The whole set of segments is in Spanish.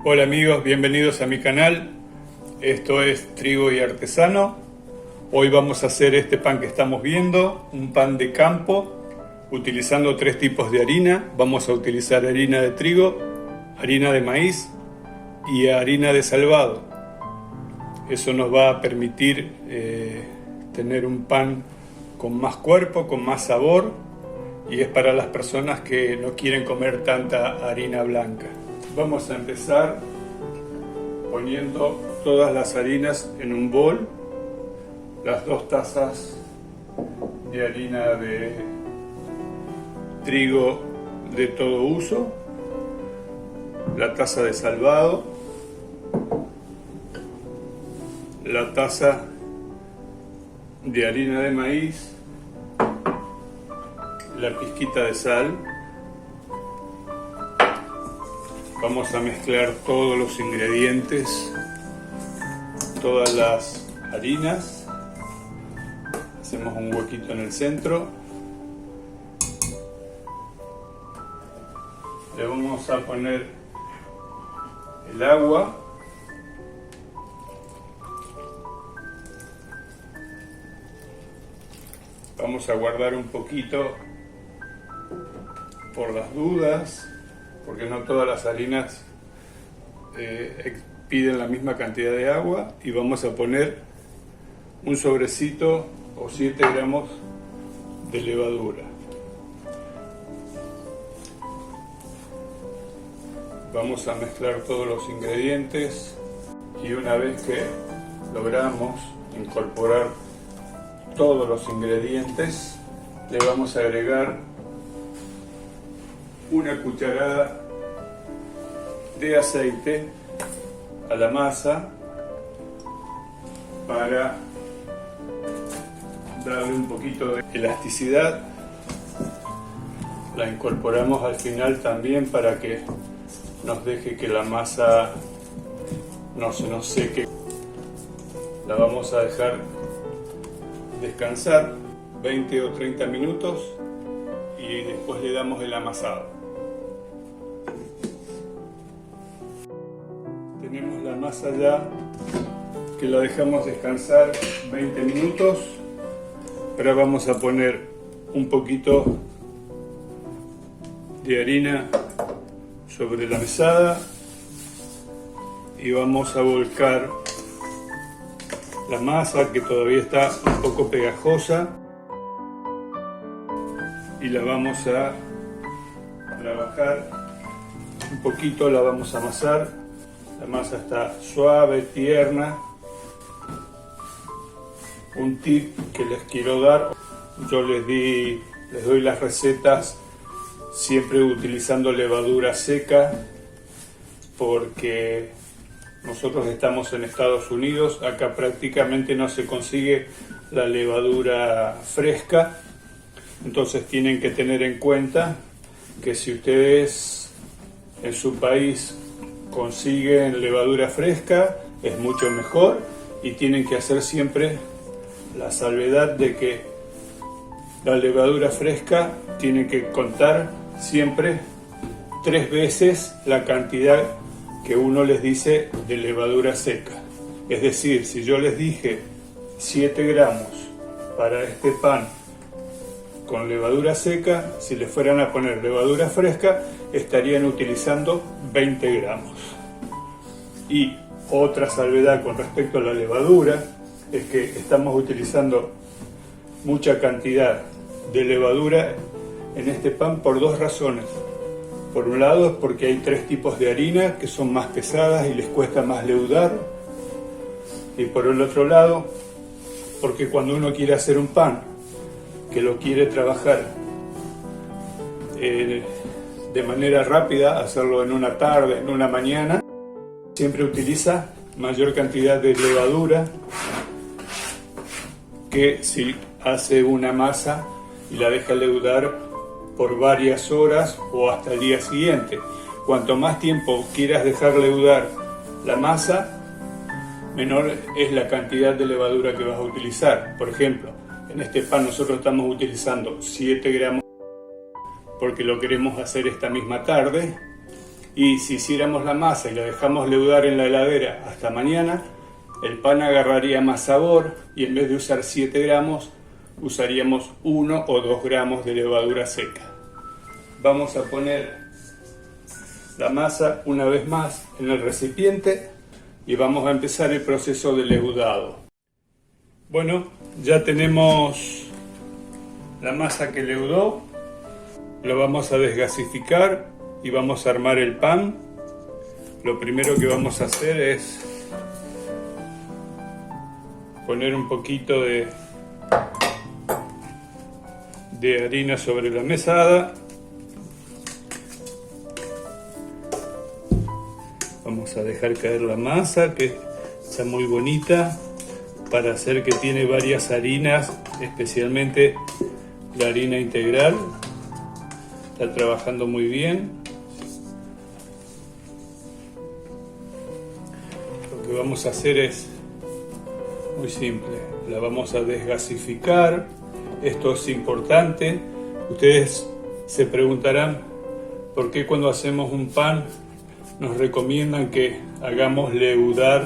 Hola amigos, bienvenidos a mi canal. Esto es Trigo y Artesano. Hoy vamos a hacer este pan que estamos viendo, un pan de campo, utilizando tres tipos de harina. Vamos a utilizar harina de trigo, harina de maíz y harina de salvado. Eso nos va a permitir tener un pan con más cuerpo, con más sabor, y es para las personas que no quieren comer tanta harina blanca. Vamos a empezar poniendo todas las harinas en un bol, las 2 tazas de harina de trigo de todo uso, la taza de salvado, la taza de harina de maíz, la pizquita de sal. Vamos a mezclar todos los ingredientes, todas las harinas. Hacemos un huequito en el centro. Le vamos a poner el agua. Vamos a guardar un poquito por las dudas, porque no todas las harinas piden la misma cantidad de agua, y vamos a poner un sobrecito o 7 gramos de levadura. Vamos a mezclar todos los ingredientes, y una vez que logramos incorporar todos los ingredientes, le vamos a agregar una cucharada de aceite a la masa para darle un poquito de elasticidad. La incorporamos al final también para que nos deje que la masa no se nos seque. La vamos a dejar descansar 20 o 30 minutos y después le damos el amasado. Tenemos la masa ya, que la dejamos descansar 20 minutos. Ahora vamos a poner un poquito de harina sobre la mesada y vamos a volcar la masa, que todavía está un poco pegajosa, y la vamos a trabajar un poquito, la vamos a amasar. La masa está suave, tierna. Un tip que les quiero dar: yo les doy las recetas siempre utilizando levadura seca, porque nosotros estamos en Estados Unidos, acá prácticamente no se consigue la levadura fresca. Entonces tienen que tener en cuenta que si ustedes en su país consiguen levadura fresca, es mucho mejor, y tienen que hacer siempre la salvedad de que la levadura fresca tiene que contar siempre 3 veces la cantidad que uno les dice de levadura seca. Es decir, si yo les dije 7 gramos para este pan con levadura seca, si le fueran a poner levadura fresca, estarían utilizando 20 gramos. Y otra salvedad con respecto a la levadura es que estamos utilizando mucha cantidad de levadura en este pan por 2 razones. Por un lado es porque hay 3 tipos de harina que son más pesadas y les cuesta más leudar, y por el otro lado porque cuando uno quiere hacer un pan que lo quiere trabajar de manera rápida, hacerlo en una tarde, en una mañana, siempre utiliza mayor cantidad de levadura que si hace una masa y la deja leudar por varias horas o hasta el día siguiente. Cuanto más tiempo quieras dejar leudar la masa, menor es la cantidad de levadura que vas a utilizar. Por ejemplo, en este pan nosotros estamos utilizando 7 gramos porque lo queremos hacer esta misma tarde, Y si hiciéramos la masa y la dejamos leudar en la heladera hasta mañana, el pan agarraría más sabor y en vez de usar 7 gramos, usaríamos 1 o 2 gramos de levadura seca. Vamos a poner la masa una vez más en el recipiente y vamos a empezar el proceso de leudado. Bueno, ya tenemos la masa que leudó, lo vamos a desgasificar y vamos a armar el pan. Lo primero que vamos a hacer es poner un poquito de harina sobre la mesada. Vamos a dejar caer la masa, que está muy bonita, para hacer que tiene varias harinas, especialmente la harina integral. Está trabajando muy bien. Lo que vamos a hacer es muy simple. La vamos a desgasificar. Esto es importante. Ustedes se preguntarán por qué cuando hacemos un pan nos recomiendan que hagamos leudar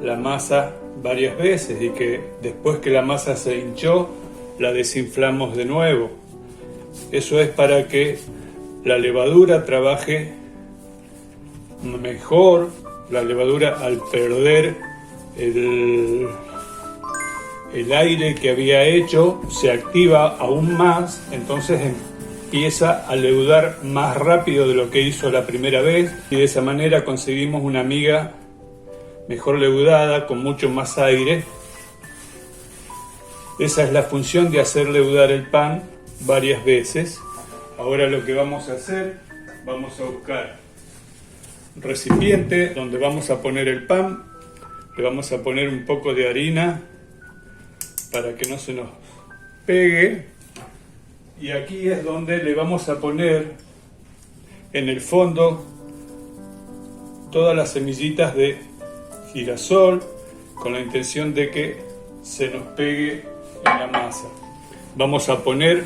la masa varias veces y que después que la masa se hinchó la desinflamos de nuevo. Eso es para que la levadura trabaje mejor. La levadura, al perder el aire que había hecho, se activa aún más, entonces empieza a leudar más rápido de lo que hizo la primera vez y de esa manera conseguimos una miga mejor leudada, con mucho más aire. Esa es la función de hacer leudar el pan varias veces. Ahora lo que vamos a hacer, vamos a buscar un recipiente donde vamos a poner el pan. Le vamos a poner un poco de harina para que no se nos pegue. Y aquí es donde le vamos a poner en el fondo todas las semillitas de girasol con la intención de que se nos pegue en la masa. Vamos a poner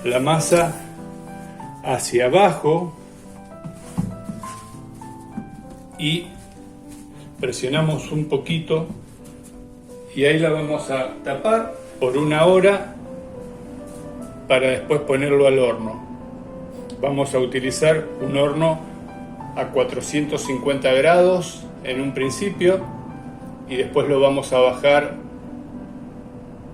la masa hacia abajo y presionamos un poquito y ahí la vamos a tapar por 1 hora para después ponerlo al horno. Vamos a utilizar un horno a 450 grados en un principio y después lo vamos a bajar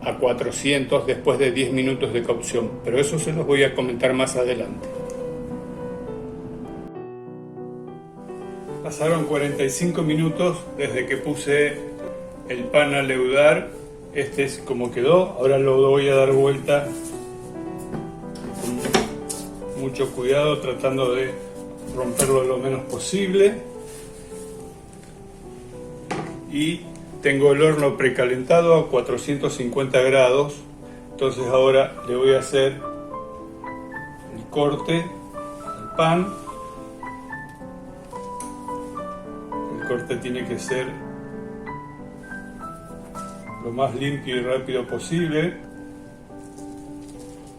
a 400 después de 10 minutos de cocción, pero eso se los voy a comentar más adelante. Pasaron 45 minutos desde que puse el pan a leudar. Este es como quedó. Ahora lo voy a dar vuelta con mucho cuidado, tratando de romperlo lo menos posible. Y tengo el horno precalentado a 450 grados. Entonces ahora le voy a hacer el corte al pan. El corte tiene que ser lo más limpio y rápido posible.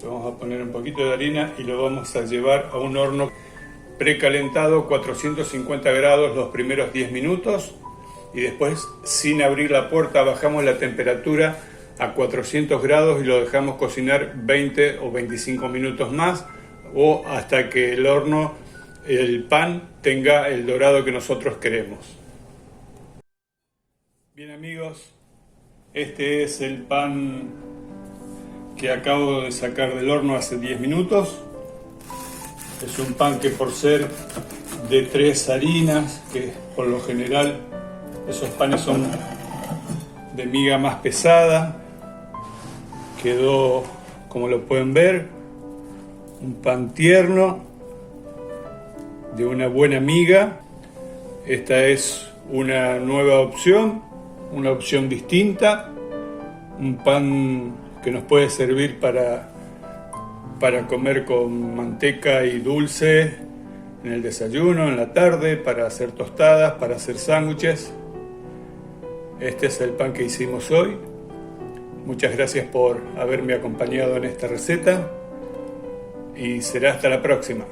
Le vamos a poner un poquito de harina y lo vamos a llevar a un horno precalentado 450 grados los primeros 10 minutos y después, sin abrir la puerta, bajamos la temperatura a 400 grados y lo dejamos cocinar 20 o 25 minutos más o hasta que el pan tenga el dorado que nosotros queremos. Bien amigos, este es el pan que acabo de sacar del horno hace 10 minutos. Es un pan que, por ser de 3 harinas, que por lo general esos panes son de miga más pesada, quedó, como lo pueden ver, un pan tierno, de una buena miga. Esta es una nueva opción, una opción distinta, un pan que nos puede servir para comer con manteca y dulce en el desayuno, en la tarde, para hacer tostadas, para hacer sándwiches. Este es el pan que hicimos hoy. Muchas gracias por haberme acompañado en esta receta y será hasta la próxima.